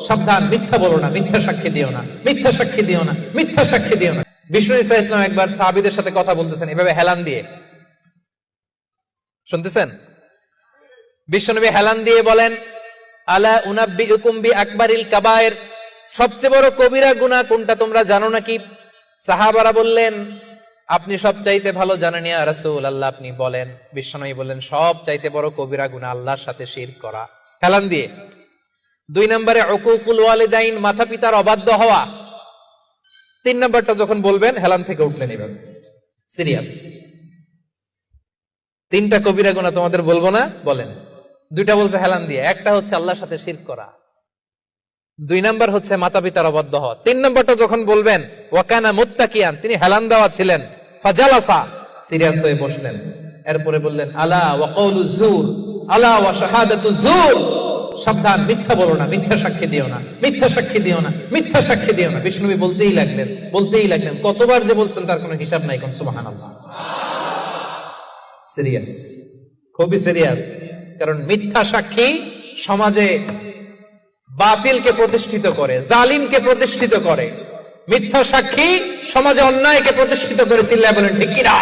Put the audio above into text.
সাবধান, মিথ্যা বলো না, মিথ্যা সাক্ষী দিও না, মিথ্যা সাক্ষী দিও না, মিথ্যা সাক্ষী দিও না। বিষ্ণু ঈসা ইসলাম একবার সাহাবীদের সাথে কথা বলতেছেন এভাবে হেলান দিয়ে, শুনতেছেন? বিশ্বনবী হেলান দিয়ে বলেন, আলা উনাব্বিউকুম বিআকবারিল কাবায়ের, সবচেয়ে বড় কবিরা গুনাহ কোনটা তোমরা জানো নাকি? সাহাবারা বললেন, আপনি সব চাইতে ভালো জানেন ইয়া রাসূলুল্লাহ, আপনি বলেন। বিশ্বনবী বললেন, সব চাইতে বড় কবিরা গুনাহ আল্লাহর সাথে শিরক করা, হেলান দিয়ে। 2 নম্বরে উকুকুল ওয়ালিদাইন, মাতা পিতার অবাধ্য হওয়া। 3 নম্বরটা যখন বলবেন হেলান থেকে উঠলেন এভাবে, সিরিয়াস। 3টা কবিরা গুনাহ তোমাদের বলবো না, বলেন। 2টা বলছে হেলান দিয়ে, একটা হচ্ছে আল্লাহর সাথে শিরক করা, 2 নাম্বার হচ্ছে মাতা পিতার অবাধ্য হওয়া। 3 নম্বরটা যখন বলবেন, ওয়াকানা মুত্তাকিয়ান, তিনি হেলান দেওয়া ছিলেন, ফাজালাসা, সিরিয়াস হয়ে বসলেন। এরপরে বললেন, আলা ওয়া কওলু যুর, আলা ওয়া শাহাদাতু যুর, সাবধান, মিথ্যা বলো না, মিথ্যা সাক্ষী দিও না, মিথ্যা সাক্ষী দিও না, মিথ্যা সাক্ষী দিও না। বিষ্ণুনবী বলতেই লাগলেন, কতবার যে বলছেন তার কোনো হিসাব নাই। কোন সুবহানাল্লাহ। সিরিয়াস, খুবই সিরিয়াস। কারণ মিথ্যা সাক্ষী সমাজে বাতিলকে প্রতিষ্ঠিত করে, জালিমকে প্রতিষ্ঠিত করে। মিথ্যা সাক্ষী সমাজে অন্যায়কে প্রতিষ্ঠিত করে। চিল্লায় বলেন ঠিক কিনা?